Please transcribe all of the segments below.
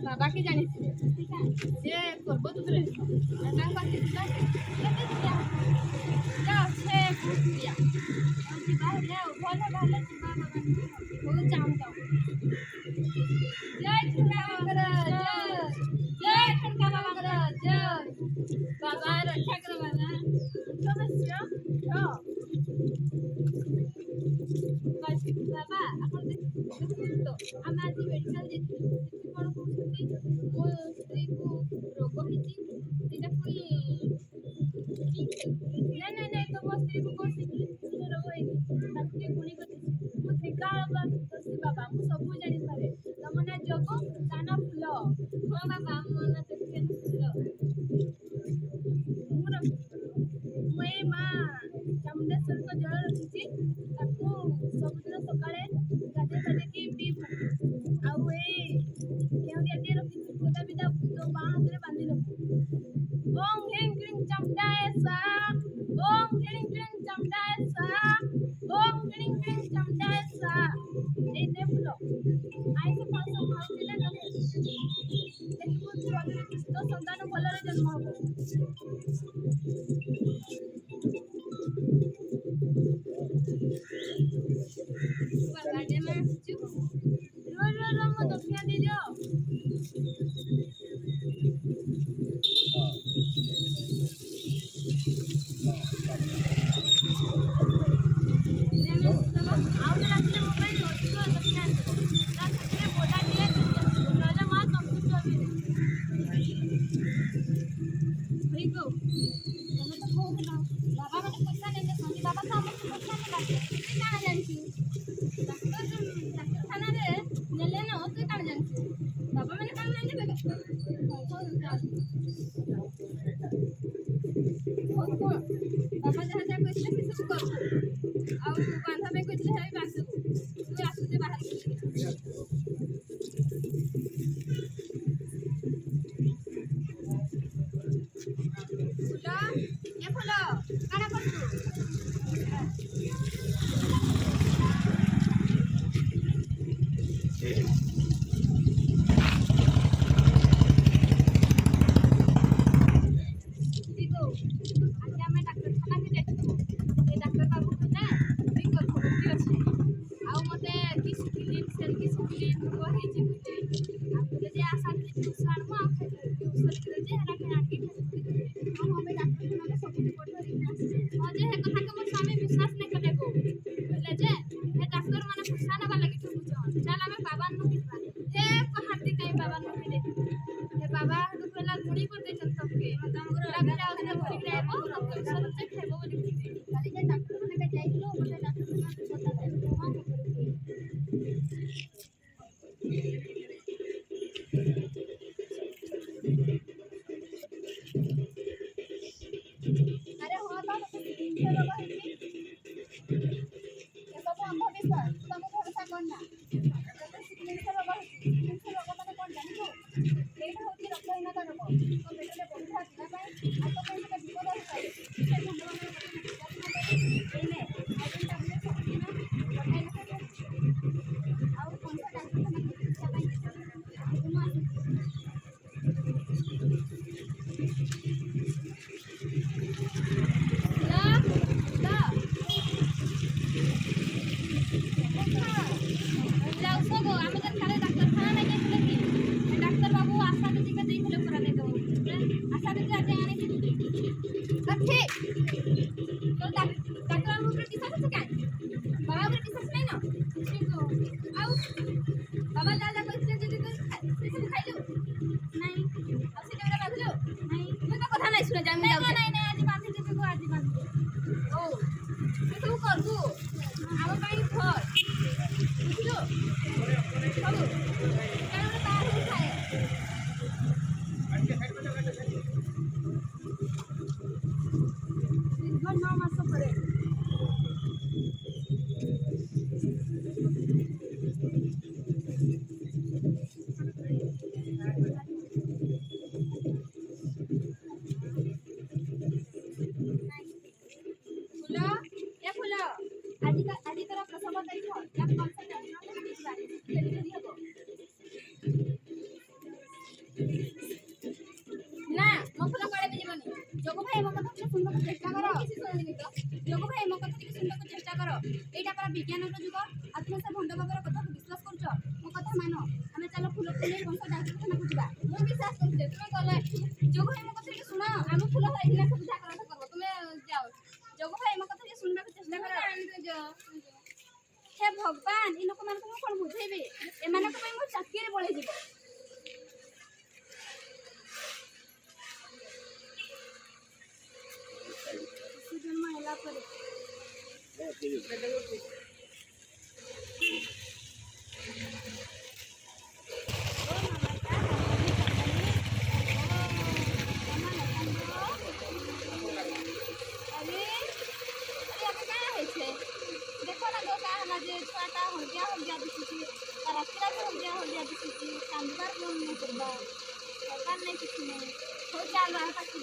বাবাকে জানিছিলে যে করবো তো बाबा रक्षा करो बाबा आपण देखतो आम आज मेडिकल जेती कोन कहउछती मो स्त्री को रोग हिची सेटा पुनी नहीं नहीं तो मो स्त्री को कहसी कि से रोग हेनी ताके गुणी करती मो त्रिकाल करसी बाबा मु सब जानि पारे तमना जगो दाना फूल हां बाबा मन देखते फूल मुई माँ चामुंडेश्वर को जल रखी सबुदिन सकाଳେ गाधे गाधे कि पीबू आउ केउरिया टे रखी गोटा बिदा तो बाँ हाथ बांधि रखू ओम ह्रीं क्लीं चामुंडाय स्वाहा ओम ह्रीं क्लीं चामुंडाय स्वाहा ओम ह्रीं क्लीं चामुंडाय स्वाहा एते फूल आइस पास खाउतिले न देखिबू तो संतान भलरे जन्म हो बाबाडे में रो मो दक्षिणा दे दियो जल्दी जाओ ना ठीक रहबो हम तो सब से खाइबो बोली खाली जे डॉक्टर खाना के जाइलो मते डॉक्टर खाना से बता दे हां अरे हो तो से रोग है ये सब अंधविश्वास तुम भरोसा करना जब सिकलिंग से रोग है सिकलिंग से रोग माने कोन जानि तो एटा होची रक्तहीनता रोग तो पेटले बढ़िया थिला पाए आ तो पे से विपद हो पाए से भगवान एने आइडेंट टैबलेट सकती ना पठाई ना और कौन सा डॉक्टर खाना चिकित्सा पाए तुम आसी ला ला जाऊ सब आमे जन काले डॉक्टर खाना नहीं जाइले कि डॉक्टर बाबू आशा दीदी के देइले पूरा दे दो आशा दीदी आज आने की कथे तो डॉक्टर बाबू के डिस्चार्ज से काय बाबा के डिस्चार्ज नहीं ना ठीक हो आउ बाबा जा जा कहते जे से सब खाइलो नहीं अब से केवड़ा बांधलो नहीं मैं तो कथा नहीं सुना जा मैं जाऊ नहीं नहीं आज बांधी देबे को आज बांधी ओ तू करबू आव पाई घर बुझलो सब काहे बाहर खाए दीर्घ 9 मास परे फुला ए फुला आजी तोरा प्रसव तारीख या कौन सा टाइम ना डिलीवरी हबो ना मो फुला पड़े भी जीवनी जोगो भाई मो कथा के सुनबो चेष्टा करो किसी सुननी तो जोगो भाई मो कथा के सुनबो चेष्टा करो एटा पर विज्ञान रो जुग आत्मा से भंड बाबर कथा विश्वास करछो मो कथा मानो हमें चलो फुल फुले कौन सा डॉक्टर खाना खुजबा मो विश्वास करछे तुमे गले जोगो भाई मो कथा के सुनो हम फुल भाई दिना सुविधा करत करबो तुमे जाओ जोगो भाई मो कथा के सुनबा चेष्टा करो हे भगवान इ लोक मान को कोन बुझेबे ए माने को मो चाकरी बळे जीवो सुजन महिला पर देखो ना दो का हला जे छोटा हो गया दिसी रास्ता हो गया दिसी कांदबार बोल नहीं करबा सरकार नहीं कुछ नहीं हो चल रहा है पाछी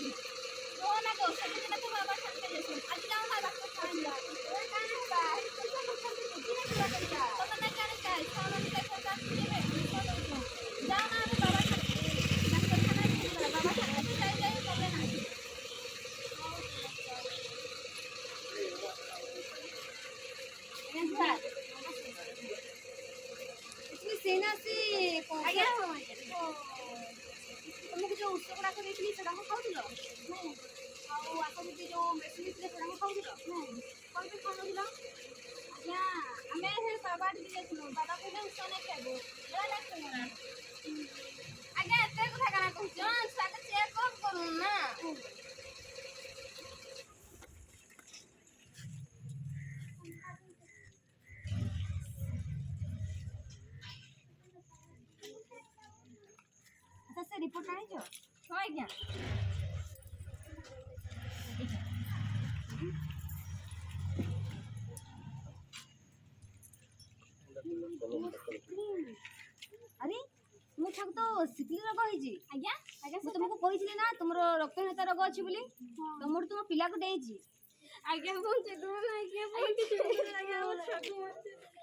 तो ना दो सब दिन तो बाबा खान के जैसे आज जाओ ना डॉक्टर खान जा वो कान है बा तो सब खान के बुद्धि नहीं पूरा कर जा तो ना जाने का खाना में देखो का सुने में जाओ ना अभी बाबा खान के डॉक्टर खाना नहीं बाबा खान के जाए बोले ना इसमें सेना से आज्ञा तुमको जो उसको को देखली सेटा को खाउदिलो नहीं आउ आपन के जो मेडिसिन से सेटा को खाउदिलो नहीं कोन पे खाउदिलो आज्ञा हमें हे बाबा दी जेथलो बाबा को ने उसने खाबो बड़ा लागतो ना आज्ञा एते कथा करा कहछन साथ चेक अप करू ना से रिपोर्ट आनी जो हो आज्ञा अरे मु छक तो सिकली रोग होइजी आज्ञा आज्ञा मु तुमको कहिसली ना तुमरो रक्तहीनता रोग अछि बोली तुमर तुम पिला को देइजी आज्ञा बोलते तुम आज्ञा बोलते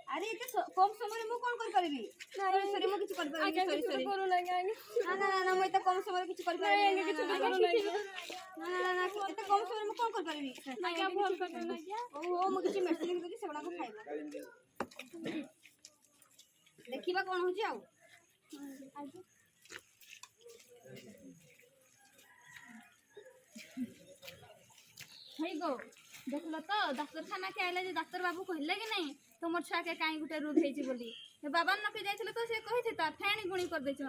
अरे इते कम समय मु कोन कर परबी सॉरी मु किछ कर परबी सॉरी करू लगे ना ना ना मु इते कम समय किछ कर परबी किछ करू लगे ना ना ना इते कम समय मु कोन कर परबी आज्ञा भल कर लगे ओ मु किछ मेडिसिन देबी सेबडा को खाइबो देखिबा कोन होची आउ हेई गो देखलो तो डॉक्टर खाना के आइले जे डॉक्टर बाबू कहले कि नहीं तुमर छुआ के काई गुटे रोग हेची बोली बाबा न के जाइछले तो से कहि था फेणी गुणी कर देछ आ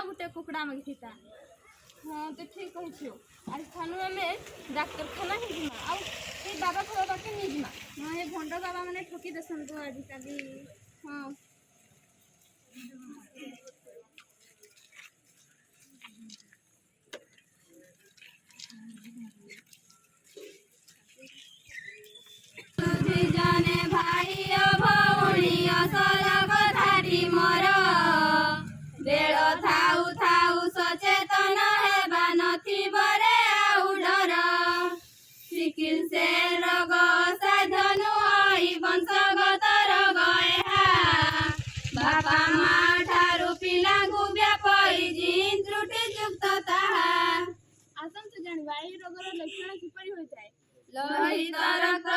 गुटे कुकड़ा मगि था हाँ तो ठीक कहछु अरे खानु आमे डाक्तरखाना ही जिमा आ ए बाबा को बाके नहीं जिमा हाँ ये भंड बाबा मैंने ठकी दसन तो आजिकल हाँ जने भाई भौणी असल कथाटी मोर बेल थाउ थाउ सचेतन हेबा नथिबरे आउ डर सिकिल से रोग असाध्य नुहई वंशगत रोग एहा बापा मा ठारू पिलाଙ୍କୁ व्यापी जीन त्रुटि युक्त ताहा आसंतु जानिबा एही रोगर लक्षण किपरि होइताय लोहित रक्त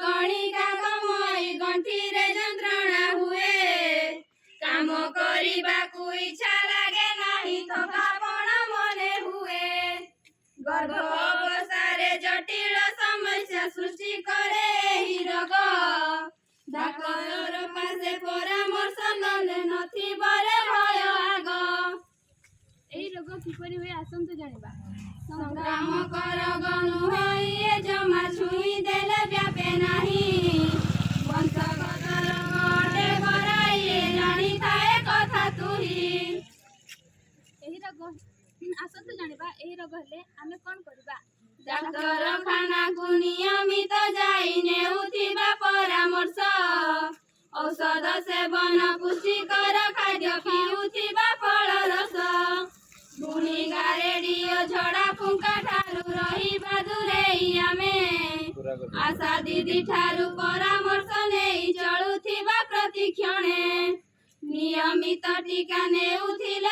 कणिका कमई गंठीरे यंत्रणा हुए काम କରିବାକୁ इच्छा लागे नाही थकापण मने हुए गर्भ अवसारे जटिल समस्या सृष्टि करे एही रोग डाक्तर पासे परामर्श नले नथिबरे भय आग एही रोग किपरि होय आसंतु जानिबा संक्रामक रोग नुहई जमा छुई देले व्यापे नाही वंशगत रोग अटे कराइए जानी थाए कथा तुही एही रोग आसंतु जानिबा एही रोग हेले आमे कोन करबा डाक्तरखाना को नियमित जाई नेउथिबा परामर्श औषध सेवन पुष्टिकर खाद्य पिउथिबा फल रस गुणिगा रेडियो झड़ा फुंका ठारू रहिबा दूरेई आमे आशा दीदी ठारू परामर्श नेई चलुथिबा प्रतिक्षणे नियमित टीका नेउथिले